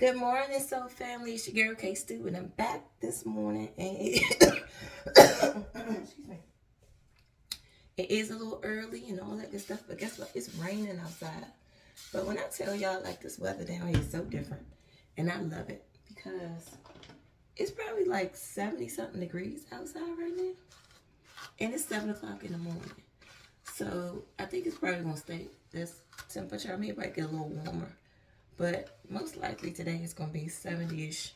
Good morning, Soul Family. It's your girl K Stu, and I'm back this morning. And excuse me. It is a little early and all that good stuff, but guess what? It's raining outside. But when I tell y'all, like, this weather down here is so different, and I love it because it's probably like 70 something degrees outside right now, and it's 7 o'clock in the morning. So I think it's probably gonna stay this temperature. I mean, it might get a little warmer. But most likely today it's going to be 70-ish,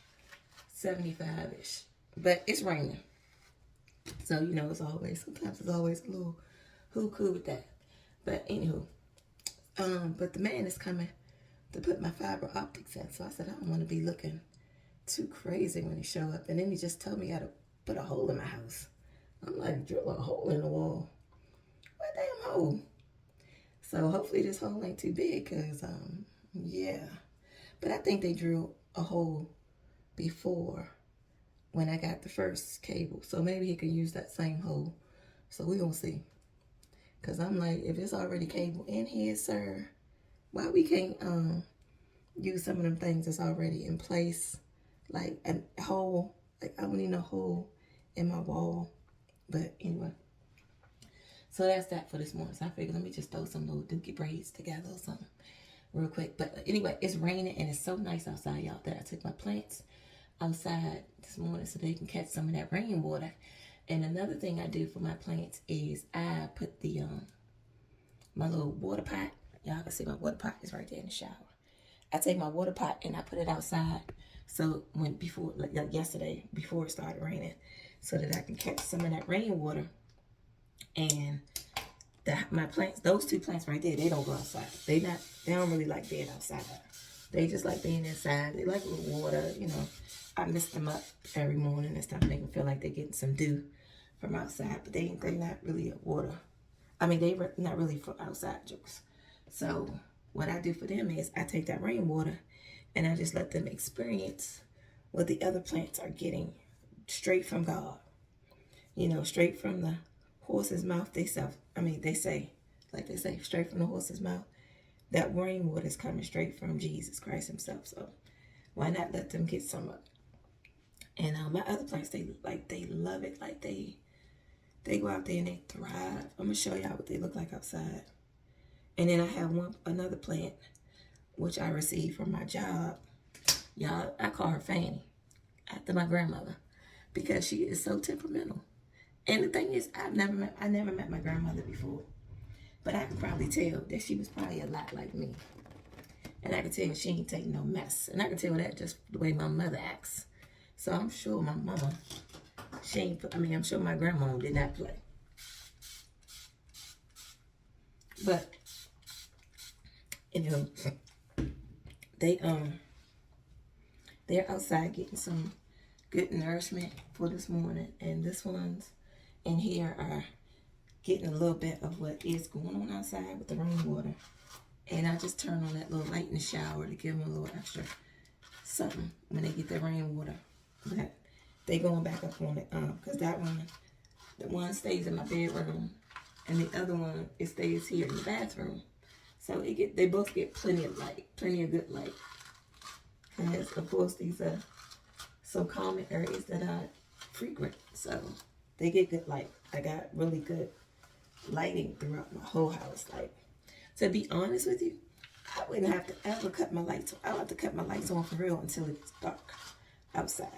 75-ish. But it's raining. So, you know, sometimes it's always a little cool with that. But anywho, but the man is coming to put my fiber optics in. So I said, I don't want to be looking too crazy when he show up. And then he just told me how to put a hole in my house. I'm like, drill a hole in the wall. What damn hole? So hopefully this hole ain't too big because, yeah. But I think they drilled a hole before when I got the first cable. So maybe he could use that same hole. So we're going to see. Because I'm like, if it's already cable in here, sir, why we can't use some of them things that's already in place? Like a hole. Like I don't need no hole in my wall. But anyway. So that's that for this morning. So I figured let me just throw some little dookie braids together or something real quick. But anyway, it's raining and it's so nice outside, y'all, that I took my plants outside this morning so they can catch some of that rainwater. And another thing I do for my plants is I put the my little water pot. Y'all can see my water pot is right there in the shower. I take my water pot and I put it outside. So like yesterday, before it started raining, so that I can catch some of that rainwater. And my plants, those two plants right there, they don't go outside. They don't really like being outside. They just like being inside. They like a little water, you know. I mist them up every morning and stuff, make them feel like they're getting some dew from outside. But they're not really a water. I mean, they're not really for outside jokes. So what I do for them is I take that rainwater and I just let them experience what the other plants are getting straight from God. You know, straight from the horse's mouth. They say, straight from the horse's mouth. That rainwater is coming straight from Jesus Christ himself. So why not let them get some of it? And my other plants, they love it. Like they go out there and they thrive. I'm gonna show y'all what they look like outside. And then I have another plant which I received from my job. Y'all, I call her Fanny after my grandmother because she is so temperamental. And the thing is, I never met my grandmother before. But I can probably tell that she was probably a lot like me. And I can tell she ain't taking no mess. And I can tell that just the way my mother acts. So I'm sure my mama, I'm sure my grandma did not play. But, anyway, they're outside getting some good nourishment for this morning. And this one's in here are getting a little bit of what is going on outside with the rainwater. And I just turn on that little light in the shower to give them a little extra something when they get the rainwater. But they going back up on it because the one stays in my bedroom and the other one, it stays here in the bathroom. So they both get plenty of light, plenty of good light. Because of course these are some common areas that I frequent. So they get good light. I got really good lighting throughout my whole house. Like, to be honest with you, I wouldn't have to ever cut my lights on. I don't have to cut my lights on for real until it's dark outside.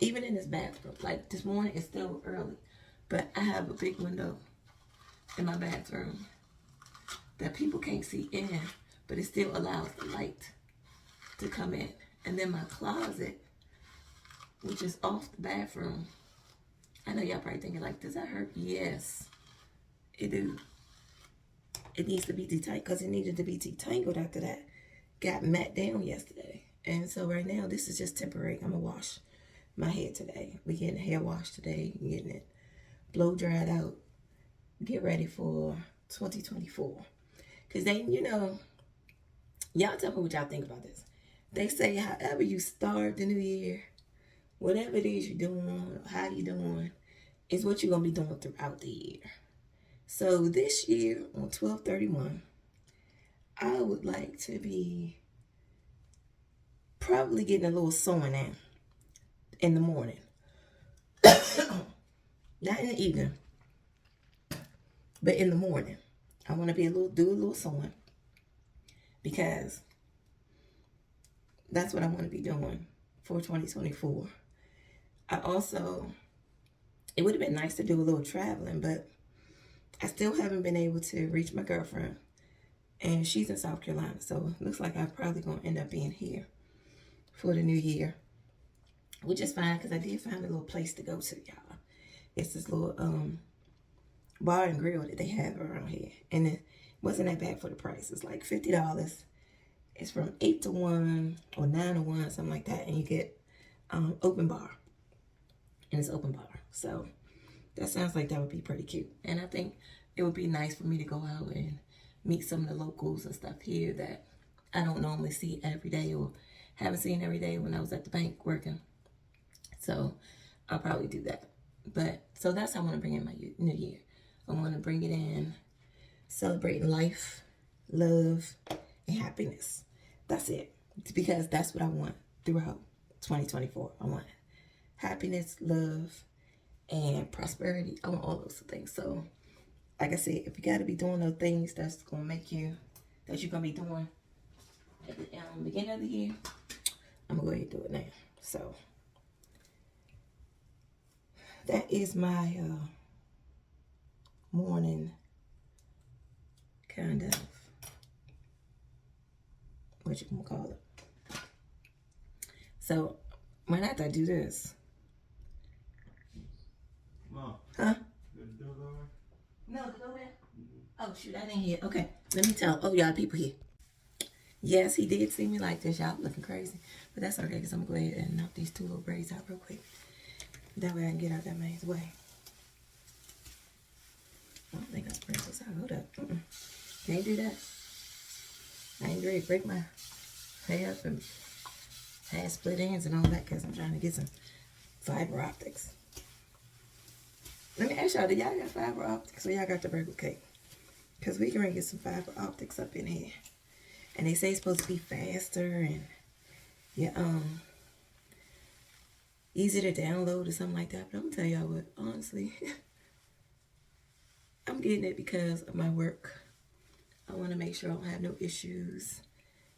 Even in this bathroom. Like, this morning, it's still early. But I have a big window in my bathroom that people can't see in. But it still allows the light to come in. And then my closet, which is off the bathroom. I know y'all probably thinking, like, does that hurt? Yes, it do. It needs to be detangled because it needed to be detangled after that got mat down yesterday. And so right now, this is just temporary. I'm going to wash my hair today. We're getting a hair wash today. Getting it blow dried out. Get ready for 2024. Because they, you know, y'all tell me what y'all think about this. They say however you start the new year, whatever it is you're doing, how you doing, is what you're going to be doing throughout the year. So this year on 12/31, I would like to be probably getting a little sewing in the morning. Not in the evening, but in the morning. I want to do a little sewing because that's what I want to be doing for 2024. It would have been nice to do a little traveling, but I still haven't been able to reach my girlfriend. And she's in South Carolina, so it looks like I'm probably going to end up being here for the new year. Which is fine, because I did find a little place to go to, y'all. It's this little bar and grill that they have around here. And it wasn't that bad for the price. It's like $50. It's from 8 to 1 or 9 to 1, something like that. And you get open bar. And it's open bar. So that sounds like that would be pretty cute. And I think it would be nice for me to go out and meet some of the locals and stuff here that I don't normally see every day or haven't seen every day when I was at the bank working. So I'll probably do that. But so that's how I want to bring in my new year. I want to bring it in celebrating life, love, and happiness. That's it. Because that's what I want throughout 2024. I want happiness, love, and prosperity. I want all those things. So, like I said, if you got to be doing those things that's going to make you, that you're going to be doing at the beginning of the year, I'm going to go ahead and do it now. So, that is my morning kind of, what you can call it. So, when after I do this, Mom. huh? The door open? No, the door there? Oh, shoot, I didn't hear. Okay, let me tell. Oh, y'all, people here. Yes, he did see me like this. Y'all looking crazy. But that's okay, because I'm going to go ahead and knock these two little braids out real quick. That way I can get out that man's way. I don't think I'll bring this out. Hold up. Can't do that. I ain't ready to break my hair up and have split ends and all that because I'm trying to get some fiber optics. Let me ask y'all, do y'all got fiber optics or y'all got the burger cake? Because we can get some fiber optics up in here. And they say it's supposed to be faster and easy to download or something like that. But I'm going to tell y'all what, honestly, I'm getting it because of my work. I want to make sure I don't have no issues,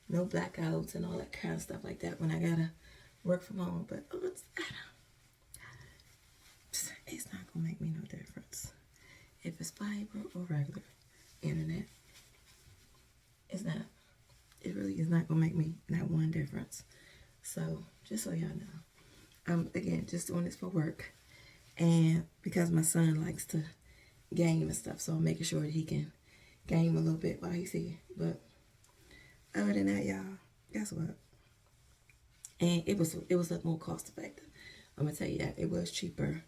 no blackouts and all that kind of stuff like that when I got to work from home. But it's not going to make me no difference. If it's fiber or regular internet, it's not. It really is not going to make me not one difference. So, just so y'all know. Again, just doing this for work. And because my son likes to game and stuff, so I'm making sure that he can game a little bit while he's here. But other than that, y'all, guess what? And it was more cost effective. I'm going to tell you that. It was cheaper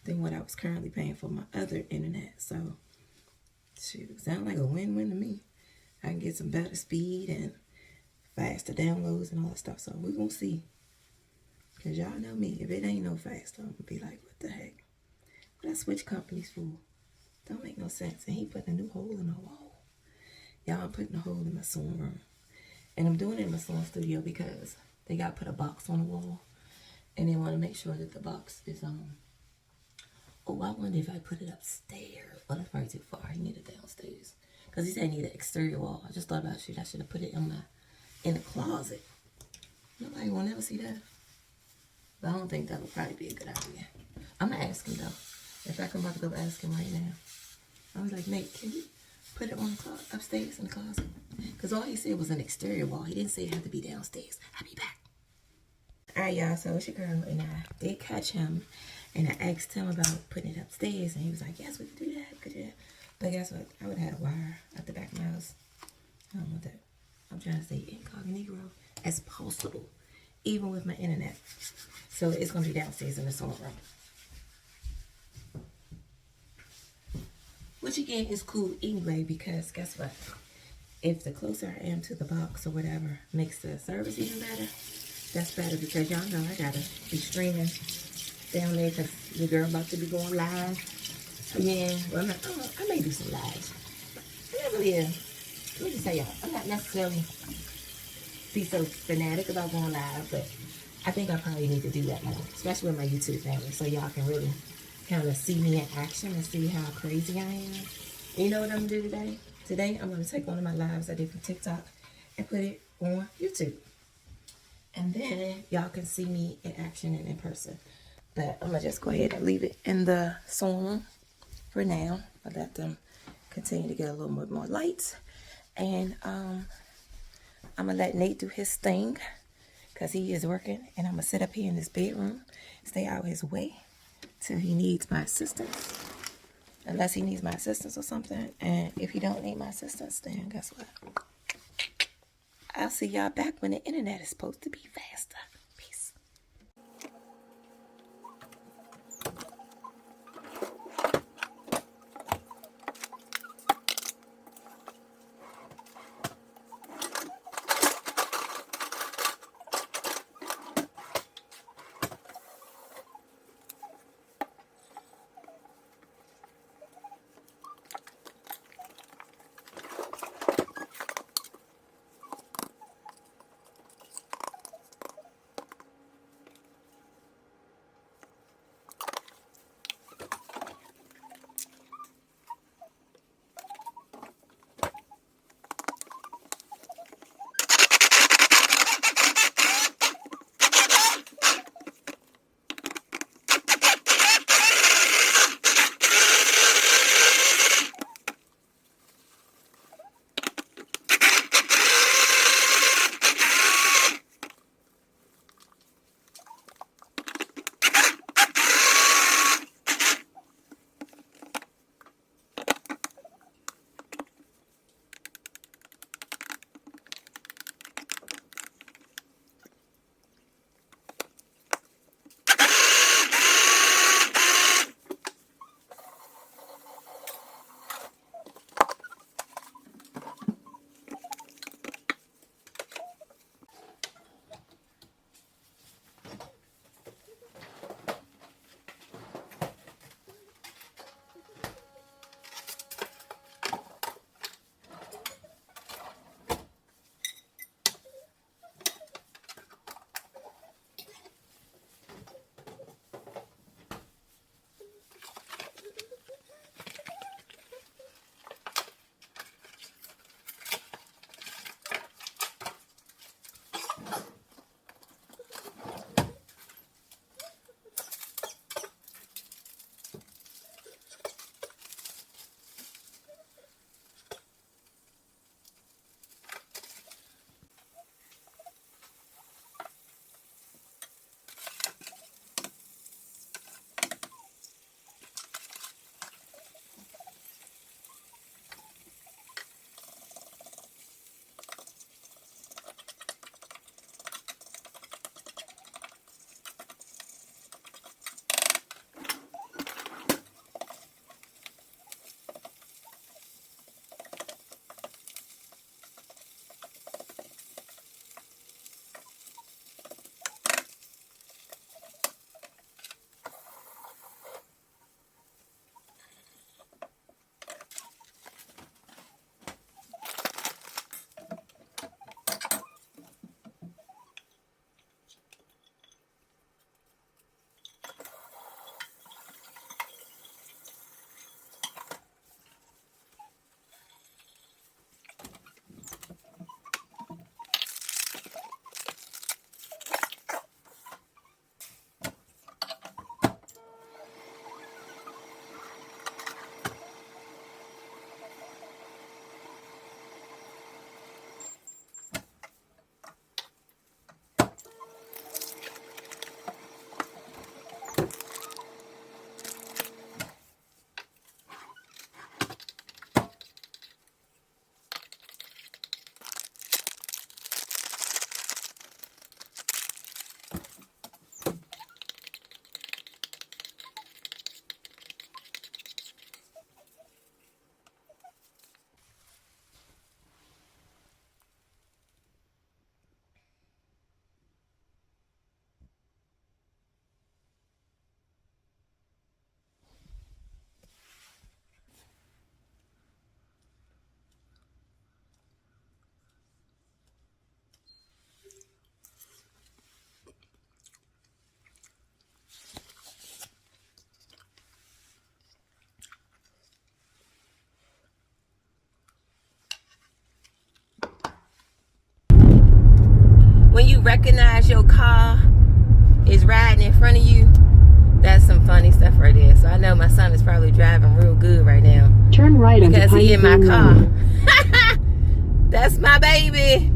than what I was currently paying for my other internet. So, shoot, sound like a win-win to me. I can get some better speed and faster downloads and all that stuff. So we're going to see. Because y'all know me. If it ain't no faster, I'm going to be like, what the heck? But I switch companies, fool. Don't make no sense. And he put a new hole in my wall. Y'all, I'm putting a hole in my sewing room. And I'm doing it in my sewing studio because they got to put a box on the wall. And they want to make sure that the box is Oh, I wonder if I put it upstairs. Oh, that's probably too far. He need it downstairs. Because he said he need an exterior wall. I just thought about shit. I should have put it in the closet. Nobody will never see that. But I don't think that would probably be a good idea. I'm going to ask him, though. In fact, I'm about to go ask him right now. I was like, Nate, can you put it on the upstairs in the closet? Because all he said was an exterior wall. He didn't say it had to be downstairs. I'll be back. All right, y'all. So it's your girl. And I did catch him. And I asked him about putting it upstairs. And he was like, yes, we could do that. We could do that. But guess what? I would have had a wire at the back of my house. I don't want that. I'm trying to stay incognito as possible, even with my internet. So it's going to be downstairs in the sewing room. Which again is cool anyway, because guess what? If the closer I am to the box or whatever makes the service even better, that's better because y'all know I got to be streaming down there because the girl about to be going live. Again, well, I may do some lives. I never really, let me just tell y'all, I'm not necessarily be so fanatic about going live, but I think I probably need to do that more, especially with my YouTube family, so y'all can really kind of see me in action and see how crazy I am. And you know what I'm gonna do today? Today I'm gonna take one of my lives I did for TikTok and put it on YouTube, and then y'all can see me in action and in person. But I'm gonna just go ahead and leave it in the salon for now. I'll let them continue to get a little bit more light, and I'm gonna let Nate do his thing because he is working, and I'm gonna sit up here in this bedroom, stay out his way till he needs my assistance, unless he needs my assistance or something. And if he don't need my assistance, then guess what, I'll see y'all back when the internet is supposed to be faster. Peace. recognize your car is riding in front of you. That's some funny stuff right there. So I know my son is probably driving real good right now. Turn right because he in my car. Road. That's my baby.